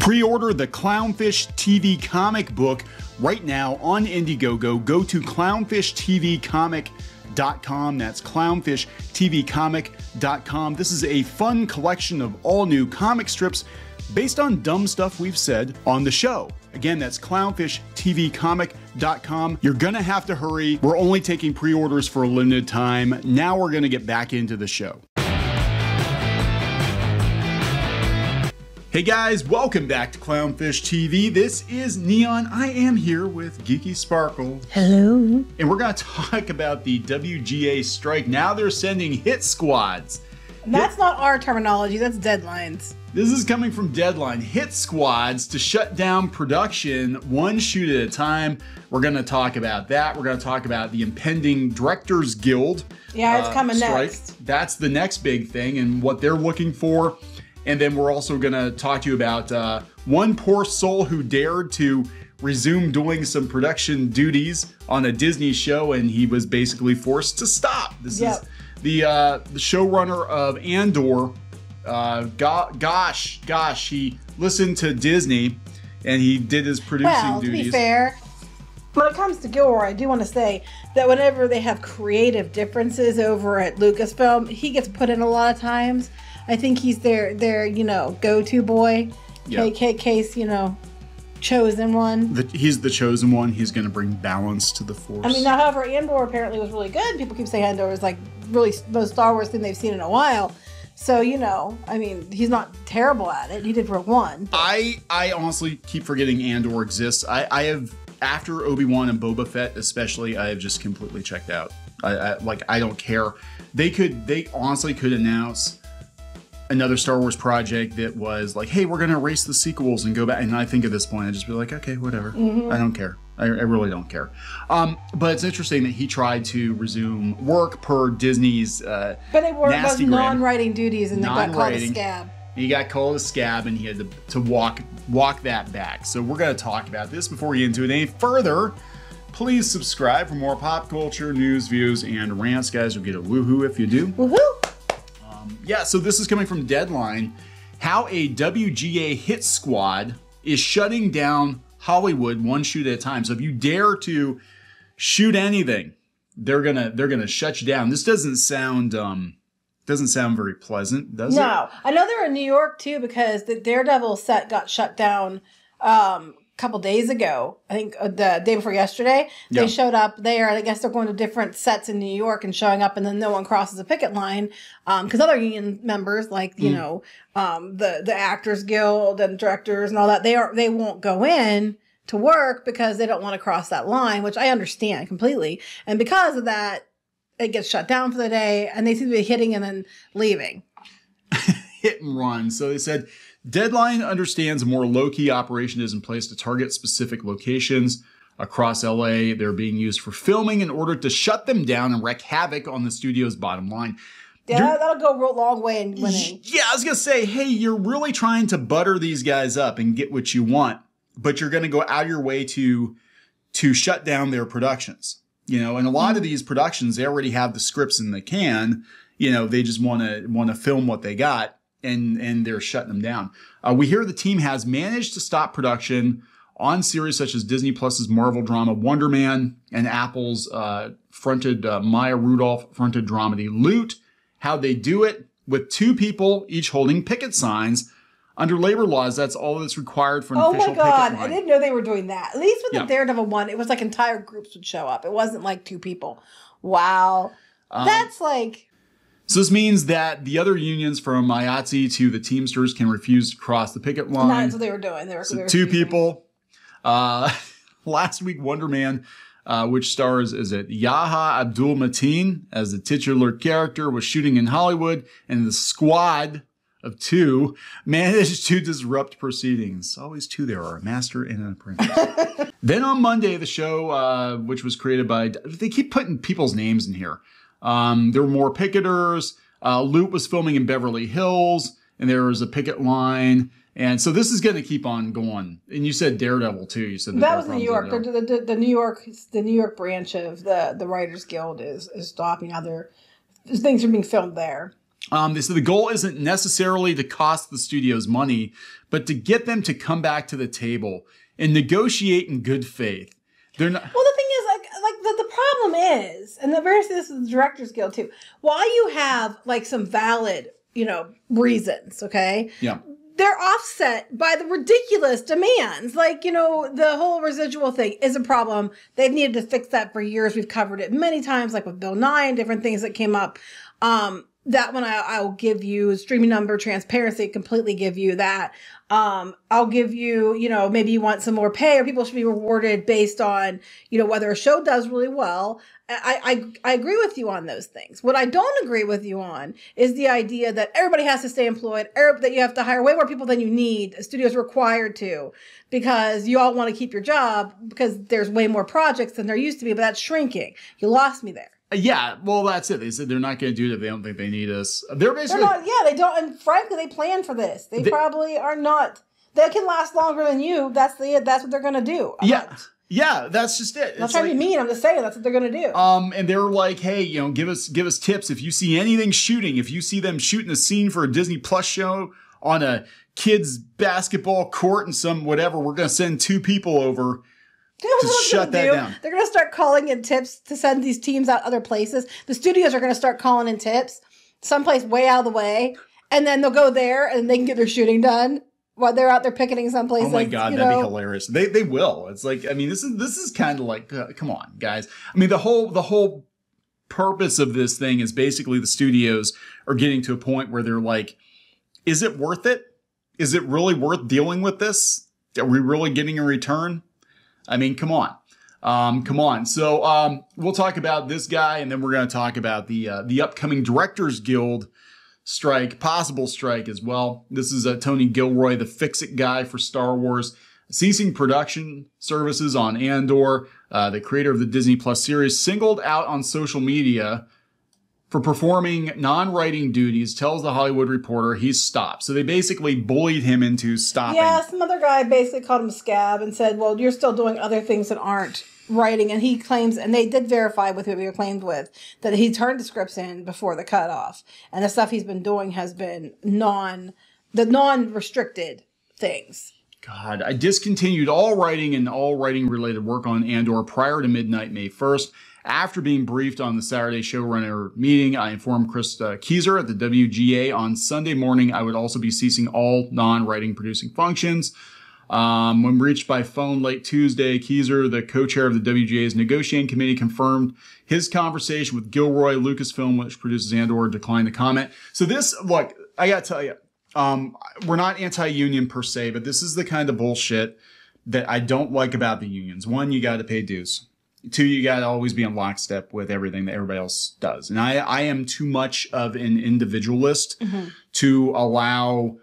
Pre-order the Clownfish TV comic book right now on Indiegogo. Go to clownfishtvcomic.com. That's clownfishtvcomic.com. This is a fun collection of all new comic strips based on dumb stuff we've said on the show. Again, that's clownfishtvcomic.com. You're gonna have to hurry. We're only taking pre-orders for a limited time. Now we're gonna get back into the show. Hey guys, welcome back to Clownfish TV. This is Neon. I am here with Geeky Sparkle. Hello. And we're gonna talk about the WGA strike. Now they're sending hit squads. That's not our terminology, that's deadlines. This is coming from Deadline. Hit squads to shut down production one shoot at a time. We're gonna talk about that. We're gonna talk about the impending Directors Guild. Yeah, it's coming strike. next. That's the next big thing and what they're looking for. And then we're also gonna talk to you about one poor soul who dared to resume doing some production duties on a Disney show, and he was basically forced to stop. This is the showrunner of Andor. Gosh, he listened to Disney, and he did his producing duties. To be fair, when it comes to Gilroy, I do want to say that whenever they have creative differences over at Lucasfilm, he gets put in a lot of times. I think he's their go-to boy. Yep. Case, chosen one. He's the chosen one. He's going to bring balance to the Force. I mean, however, Andor apparently was really good. People keep saying Andor is like really the most Star Wars thing they've seen in a while. So, I mean, he's not terrible at it. He did Rogue One. I honestly keep forgetting Andor exists. I have, after Obi-Wan and Boba Fett especially, I have just completely checked out. I don't care. They honestly could announce another Star Wars project that was like, hey, we're going to erase the sequels and go back. And I think at this point, I'd just be like, okay, whatever. I don't care. I really don't care. But it's interesting that he tried to resume work per Disney's but it was non-writing duties and they got called a SCAB. He got called a SCAB and he had to walk that back. So we're going to talk about this before we get into it any further. Please subscribe for more pop culture, news, views, and rants. Guys, you'll get a woohoo if you do. Woohoo! Yeah, so this is coming from Deadline. How a WGA hit squad is shutting down Hollywood one shoot at a time. So if you dare to shoot anything, they're gonna shut you down. This doesn't sound very pleasant, does it? No, I know they're in New York too because the Daredevil set got shut down a couple days ago. I think the day before yesterday. They showed up there. I guess they're going to different sets in New York and showing up, and then no one crosses a picket line because other union members, like the Actors Guild and directors and all that, they won't go in to work because they don't want to cross that line, which I understand completely. And because of that, it gets shut down for the day, and they seem to be hitting and then leaving. Hit and run. So they said, Deadline understands a more low-key operation is in place to target specific locations across LA. They're being used for filming in order to shut them down and wreak havoc on the studio's bottom line. Yeah, that'll go a long way in winning. Yeah, I was going to say, hey, you're really trying to butter these guys up and get what you want, but you're going to go out of your way to shut down their productions. And a lot of these productions, they already have the scripts in the can. They just want to film what they got. And they're shutting them down. We hear the team has managed to stop production on series such as Disney Plus's Marvel drama Wonder Man and Apple's Maya Rudolph fronted dramedy Loot. How'd they do it? With 2 people each holding picket signs. Under labor laws, that's all that's required for an official picket line. Oh my God, I didn't know they were doing that. At least with the Daredevil one, it was like entire groups would show up. It wasn't like 2 people. Wow. That's like... So this means that the other unions from IATSE to the Teamsters can refuse to cross the picket line. That's what they were doing. They were 2 people. Last week, Wonder Man, which stars, Yahya Abdul-Mateen as the titular character, was shooting in Hollywood, and the squad of 2 managed to disrupt proceedings. Always 2 there are, a master and an apprentice. Then on Monday, the show, which was created by... They keep putting people's names in here. There were more picketers. Loot was filming in Beverly Hills, and there was a picket line. And so this is going to keep on going. And you said Daredevil too. You said that was New York. The New York branch of the Writers Guild is stopping. Now things are being filmed there. They said the goal isn't necessarily to cost the studios money, but to get them to come back to the table and negotiate in good faith. They're not. Well, the thing is, the problem is, and this is the Directors Guild too. While you have like some valid, reasons, okay? Yeah. They're offset by the ridiculous demands. Like, the whole residual thing is a problem. They've needed to fix that for years. We've covered it many times, like with Bill Nye and different things that came up. That one I'll give you. Streaming number transparency, completely give you that. I'll give you, maybe you want some more pay, or people should be rewarded based on, whether a show does really well. I agree with you on those things. What I don't agree with you on is the idea that everybody has to stay employed, that you have to hire way more people than you need. The studio's required to, because you all want to keep your job because there's way more projects than there used to be, but that's shrinking. You lost me there. Yeah, well, that's it. They said they're not going to do it if they don't think they need us. They're basically... they don't. And frankly, they plan for this. They probably are not. They can last longer than you. That's what they're going to do. Yeah, that's just it. I'm not trying to be mean. I'm just saying that's what they're going to do. And they're like, hey, give us tips. If you see anything shooting, if you see them shooting a scene for a Disney Plus show on a kid's basketball court and some whatever, we're going to send 2 people over to shut that down. They're going to start calling in tips to send these teams out other places. The studios are going to start calling in tips someplace way out of the way. And then they'll go there and they can get their shooting done while they're out there picketing someplace. Oh my God, that'd be hilarious. They will. It's like, this is kind of like, come on, guys. The whole purpose of this thing is basically the studios are getting to a point where they're like, is it worth it? Is it really worth dealing with this? Are we really getting a return? Come on. Come on. So we'll talk about this guy, and then we're going to talk about the upcoming Directors Guild strike, possible strike as well. This is Tony Gilroy, the fix-it guy for Star Wars, ceasing production services on Andor. The creator of the Disney Plus series, singled out on social media for performing non-writing duties, tells the Hollywood Reporter he's stopped. So they basically bullied him into stopping. Yeah, some other guy basically called him a scab and said, well, you're still doing other things that aren't writing. And he claims, and they did verify with who he claimed with, that he turned the scripts in before the cutoff. And the stuff he's been doing has been non-restricted things. God, I discontinued all writing and all writing-related work on Andor prior to midnight, May 1st. After being briefed on the Saturday showrunner meeting, I informed Chris Keyser at the WGA on Sunday morning I would also be ceasing all non-writing producing functions. When reached by phone late Tuesday, Keyser, the co-chair of the WGA's negotiating committee, confirmed his conversation with Gilroy. Lucasfilm, which produces Andor, declined to comment. So this, look, I gotta tell you, we're not anti-union per se, but this is the kind of bullshit that I don't like about the unions. One, you gotta pay dues. 2, you got to always be in lockstep with everything that everybody else does. And I am too much of an individualist to allow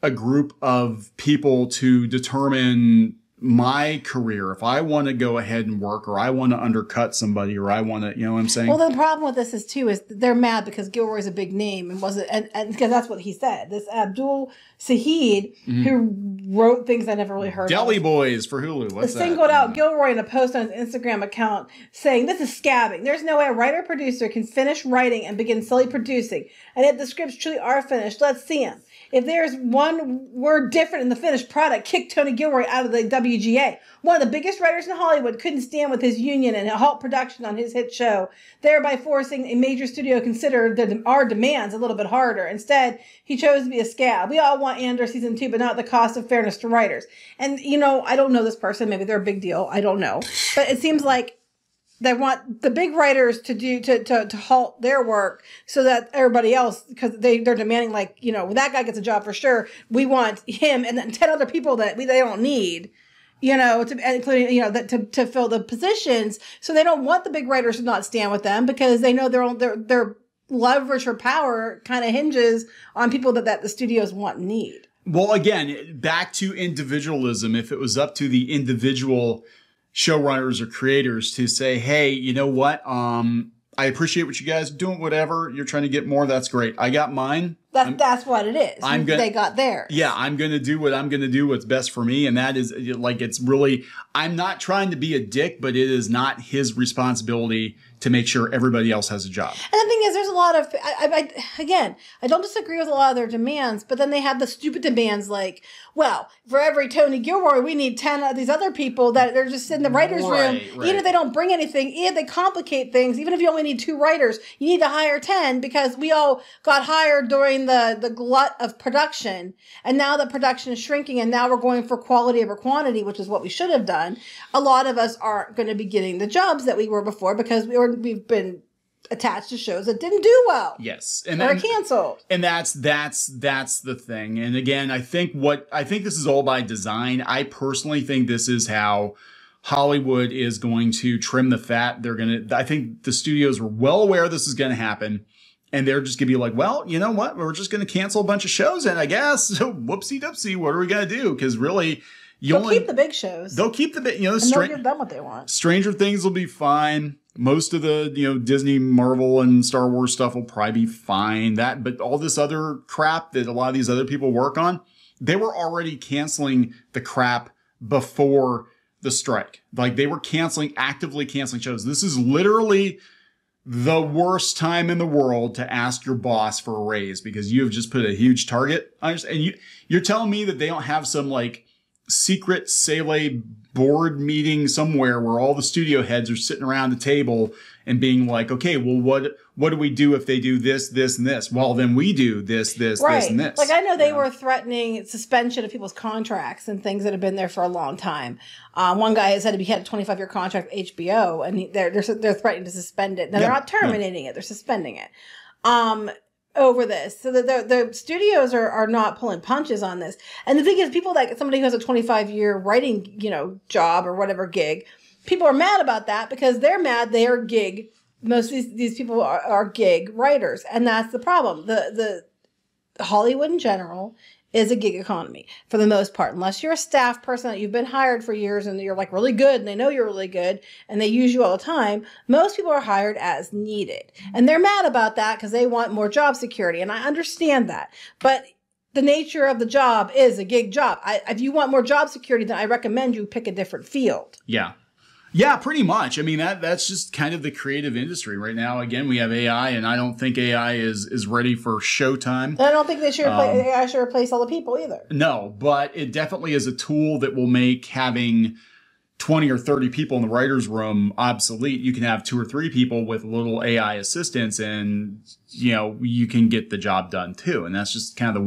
a group of people to determine my career. If I want to go ahead and work, or I want to undercut somebody, or I want to, you know what I'm saying? Well, the problem with this is they're mad because Gilroy's a big name and because that's what he said. This Abdul Sahid, who wrote things I never really heard of. Deli Boys for Hulu. What's that? Singled out Gilroy in a post on his Instagram account saying, this is scabbing. There's no way a writer-producer can finish writing and begin slowly producing. And if the scripts truly are finished, let's see them. If there's one word different in the finished product, kick Tony Gilroy out of the WGA. One of the biggest writers in Hollywood couldn't stand with his union and halt production on his hit show, thereby forcing a major studio to consider our demands a little bit harder. Instead, he chose to be a scab. We all want Andor season 2, but not at the cost of fairness to writers. And, I don't know this person. Maybe they're a big deal. I don't know. But it seems like they want the big writers to halt their work so that everybody else, because they're demanding, like, that guy gets a job for sure. We want him and then 10 other people that they don't need, including, to fill the positions. So they don't want the big writers to not stand with them because they know their leverage or power kind of hinges on people that the studios want and need. Well, again, back to individualism. If it was up to the individual showrunners or creators to say, hey, you know what? I appreciate what you guys are doing, whatever. You're trying to get more. That's great. I got mine. That's what it is. They got theirs. Yeah, I'm going to do what I'm going to do, what's best for me. And that is like, it's really, I'm not trying to be a dick, but it is not his responsibility to make sure everybody else has a job. And the thing is, there's a lot of, again, I don't disagree with a lot of their demands, but then they have the stupid demands like, well, for every Tony Gilroy, we need 10 of these other people that they're just in the writer's room. Right. Even if they don't bring anything, even if they complicate things, even if you only need 2 writers, you need to hire 10 because we all got hired during the glut of production. And now the production is shrinking and now we're going for quality over quantity, which is what we should have done. A lot of us aren't going to be getting the jobs that we were before because we've been attached to shows that didn't do well. Yes. And are canceled. And that's the thing. And again, I think this is all by design. I personally think this is how Hollywood is going to trim the fat. I think the studios were well aware this is going to happen. And they're just going to be like, well, you know what? We're just going to cancel a bunch of shows. And I guess, so whoopsie doopsie, what are we going to do? Because really, they'll keep the big shows. They'll keep the big, and they'll give them what they want. Stranger Things will be fine. Most of the, Disney, Marvel, and Star Wars stuff will probably be fine. But all this other crap that a lot of these other people work on, they were already canceling the crap before the strike. Like they were actively canceling shows. This is literally the worst time in the world to ask your boss for a raise because you have just put a huge target. And you're telling me that they don't have some like secret Sele board meeting somewhere where all the studio heads are sitting around the table and being like, okay, well, what do we do if they do this, this, and this? Well, then we do this, this, right. this, and this. Like I know they were threatening suspension of people's contracts and things that have been there for a long time. One guy has said he had a 25-year contract with HBO, and they're threatening to suspend it. Now they're not terminating it; they're suspending it. Over this. So the studios are not pulling punches on this. And the thing is, people like somebody who has a 25-year writing, job or whatever gig, people are mad about that because they're mad they are gig. Most of these people are gig writers. And that's the problem. The Hollywood in general is a gig economy for the most part. Unless you're a staff person that you've been hired for years and you're like really good and they know you're really good and they use you all the time, most people are hired as needed. And they're mad about that because they want more job security. And I understand that. But the nature of the job is a gig job. If you want more job security, then I recommend you pick a different field. Yeah. Yeah, pretty much. I mean, that's just kind of the creative industry right now. Again, we have AI, and I don't think AI is ready for showtime. And I don't think they should AI should replace all the people either. No, but it definitely is a tool that will make having 20 or 30 people in the writer's room obsolete. You can have 2 or 3 people with little AI assistants, and you can get the job done too. And that's just kind of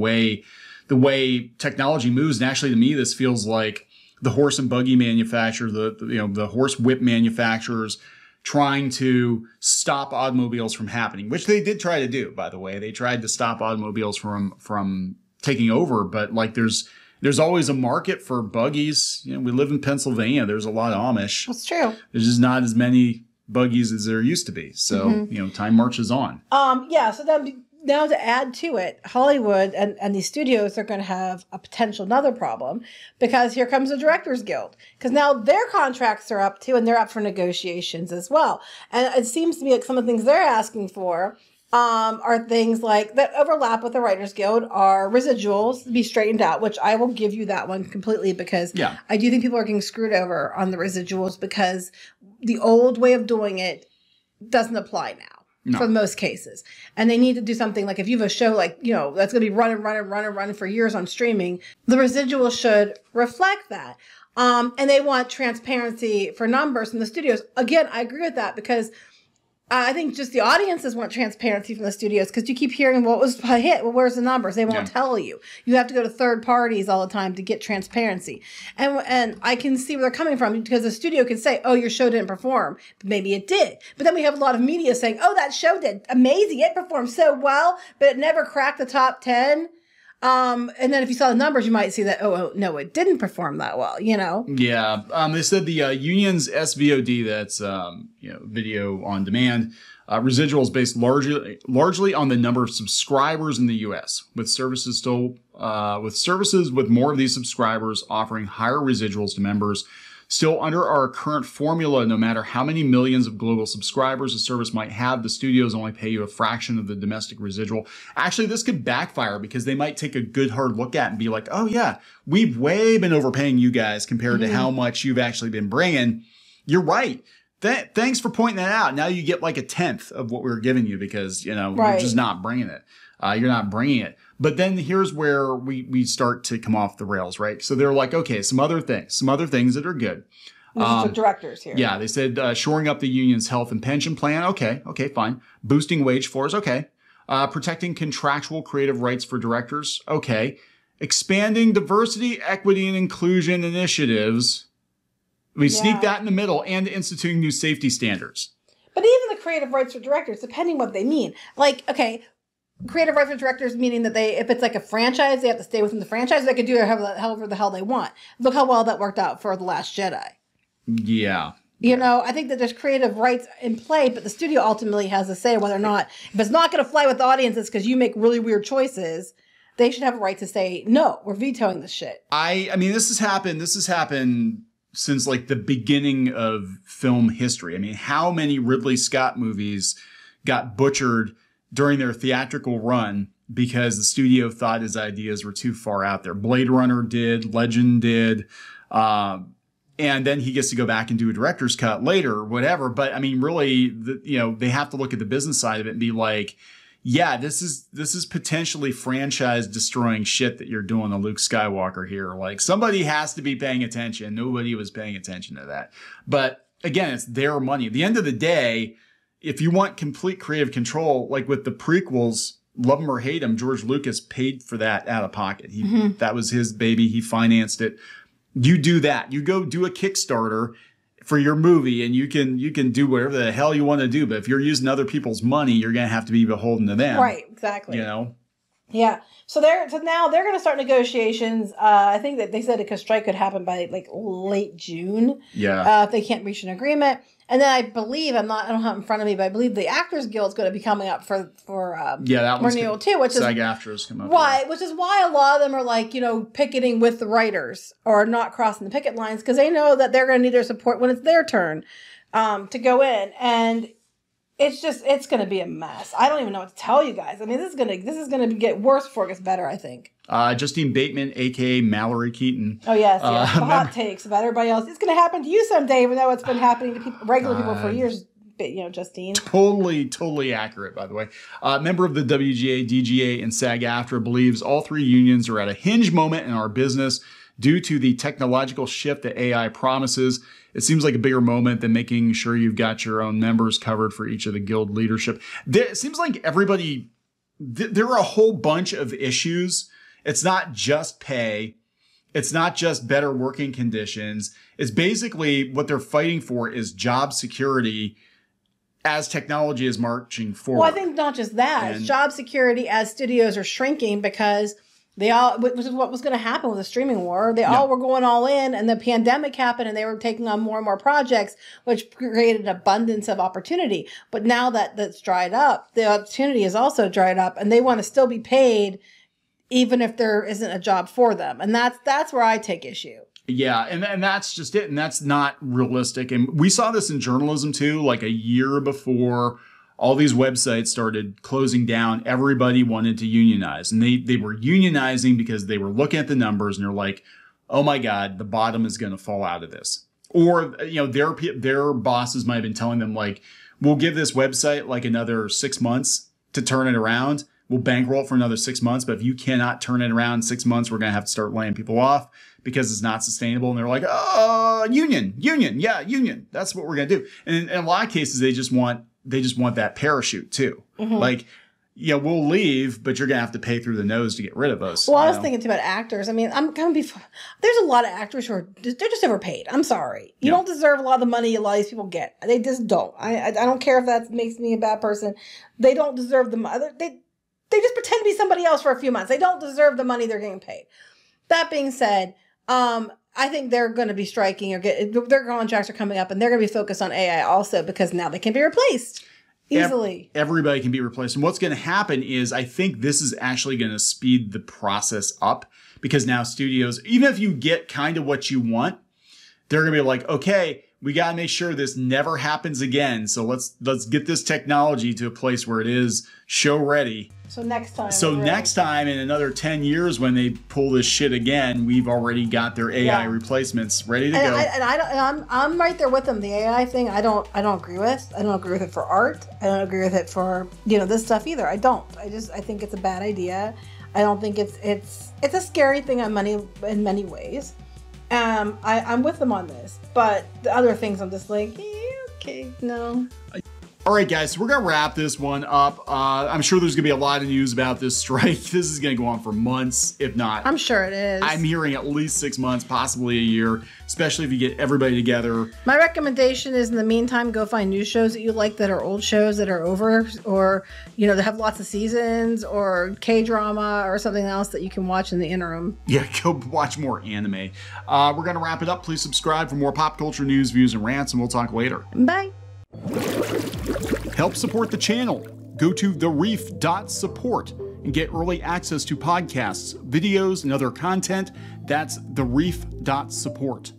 the way technology moves. And actually, to me, this feels like the horse and buggy manufacturers, the horse whip manufacturers trying to stop automobiles from happening, which they did try to do, by the way. They tried to stop automobiles from taking over, but like there's always a market for buggies. We live in Pennsylvania. There's a lot of Amish. That's true. There's just not as many buggies as there used to be. So, time marches on. So then now to add to it, Hollywood and these studios are going to have a potential another problem because here comes the Directors Guild. Because now their contracts are up too, and they're up for negotiations as well. And it seems to me like some of the things they're asking for are things like that overlap with the Writers Guild are residuals to be straightened out, which I will give you that one completely because I do think people are getting screwed over on the residuals because the old way of doing it doesn't apply now. No. For most cases. And they need to do something like if you have a show like, that's going to be running for years on streaming, the residuals should reflect that. And they want transparency for numbers from the studios. Again, I agree with that because I think just the audiences want transparency from the studios because you keep hearing what was a hit. Well, where's the numbers? They won't tell you. You have to go to third parties all the time to get transparency. And I can see where they're coming from because the studio can say, oh, your show didn't perform. But maybe it did. But then we have a lot of media saying, oh, that show did amazing. It performed so well, but it never cracked the top 10. And then if you saw the numbers, you might see that, oh no, it didn't perform that well, Yeah. They said the union's SVOD, that's, video on demand, residuals based largely on the number of subscribers in the U.S., with services with more of these subscribers offering higher residuals to members. Still, under our current formula, no matter how many millions of global subscribers a service might have, the studios only pay you a fraction of the domestic residual. Actually, this could backfire because they might take a good hard look at it and be like, oh yeah, we've way been overpaying you guys compared to how much you've actually been bringing. You're right. Thanks for pointing that out. Now you get like a tenth of what we were giving you because, you know, you're just not bringing it. You're not bringing it. But then here's where we start to come off the rails, right? So they're like, okay, some other things that are good. The directors here. Yeah, they said shoring up the union's health and pension plan. Okay, fine. Boosting wage floors. Okay. Protecting contractual creative rights for directors. Okay. Expanding diversity, equity, and inclusion initiatives. We sneak that in the middle, and instituting new safety standards. But even the creative rights for directors, depending what they mean. Like, okay, creative rights for directors meaning that if it's like a franchise, they have to stay within the franchise. They can do however the hell they want. Look how well that worked out for The Last Jedi. Yeah. You know, I think that there's creative rights in play, but the studio ultimately has to say whether or not, if it's not going to fly with the audiences because you make really weird choices, they should have a right to say, no, we're vetoing this shit. I mean, this has happened since like the beginning of film history. I mean, how many Ridley Scott movies got butchered during their theatrical run because the studio thought his ideas were too far out there? Blade Runner did, Legend did, and then he gets to go back and do a director's cut later or whatever. But I mean, really, they have to look at the business side of it and be like, yeah, this is potentially franchise destroying shit that you're doing to Luke Skywalker here. Like, somebody has to be paying attention. Nobody was paying attention to that. But again, it's their money. At the end of the day, if you want complete creative control, like with the prequels, love them or hate them, George Lucas paid for that out of pocket. That was his baby. He financed it. You do that. You go do a Kickstarter for your movie, and you can do whatever the hell you want to do. But if you're using other people's money, you're going to have to be beholden to them. Right, exactly. You know? Yeah. So now they're going to start negotiations. I think that they said a strike could happen by like late June. Yeah. If they can't reach an agreement. And then I believe, I don't have it in front of me, but I believe the Actors Guild is going to be coming up for that one's renewal too, which SAG-AFTRA's come up. Right, which is why a lot of them are like, picketing with the writers or not crossing the picket lines because they know that they're going to need their support when it's their turn to go in. And it's going to be a mess. I don't even know what to tell you guys. I mean, this is going to get worse before it gets better, I think. Justine Bateman, a.k.a. Mallory Keaton. Oh, yes. The hot takes about everybody else. It's going to happen to you someday, even though it's been happening to regular people for years, Justine. Totally accurate, by the way. Member of the WGA, DGA, and SAG-AFTRA believes all three unions are at a hinge moment in our business due to the technological shift that AI promises. It seems like a bigger moment than making sure you've got your own members covered for each of the guild leadership. It seems like everybody, there are a whole bunch of issues. It's not just pay. It's not just better working conditions. It's basically what they're fighting for is job security as technology is marching forward. Well, I think not just that. It's job security as studios are shrinking because which is what was going to happen with the streaming war. They all were going all in, and the pandemic happened, and they were taking on more and more projects, which created an abundance of opportunity. But now that that's dried up, the opportunity is also dried up, and they want to still be paid even if there isn't a job for them. And that's where I take issue. Yeah, and that's just it. And that's not realistic. And we saw this in journalism too, like a year before all these websites started closing down. Everybody wanted to unionize, and they were unionizing because they were looking at the numbers and they're like, oh my God, the bottom is going to fall out of this. Or, their bosses might have been telling them like, we'll give this website like another 6 months to turn it around. We'll bankroll it for another 6 months. But if you cannot turn it around in 6 months, we're going to have to start laying people off because it's not sustainable. And they're like, union. Yeah, union. That's what we're going to do. And in a lot of cases, they just want that parachute too. Mm-hmm. Like, we'll leave, but you're going to have to pay through the nose to get rid of us. Well, I was thinking too about actors. I mean, there's a lot of actors who they're just overpaid. I'm sorry. You don't deserve a lot of the money a lot of these people get. They just don't. I don't care if that makes me a bad person. They don't deserve the money. They just pretend to be somebody else for a few months. They don't deserve the money they're getting paid. That being said, I think they're going to be striking their contracts are coming up, and they're going to be focused on AI also because now they can be replaced easily. Everybody can be replaced. And what's going to happen is I think this is actually going to speed the process up because now studios, even if you get kind of what you want, they're going to be like, okay, we got to make sure this never happens again. So let's get this technology to a place where it is show ready. So next time. So next time in another 10 years when they pull this shit again, we've already got their AI replacements ready to go. I'm right there with them. The AI thing, I don't agree with. I don't agree with it for art. I don't agree with it for, this stuff either. I don't. I think it's a bad idea. I don't think it's a scary thing in many ways. I'm with them on this, but the other things I'm just like, okay, no. All right, guys, so we're going to wrap this one up. I'm sure there's going to be a lot of news about this strike. This is going to go on for months, if not. I'm sure it is. I'm hearing at least 6 months, possibly a year, especially if you get everybody together. My recommendation is, in the meantime, go find new shows that you like that are old shows that are over, or, that have lots of seasons, or K-drama, or something else that you can watch in the interim. Yeah, go watch more anime. We're going to wrap it up. Please subscribe for more pop culture news, views, and rants, and we'll talk later. Bye. Help support the channel. Go to thereef.support and get early access to podcasts, videos, and other content. That's thereef.support.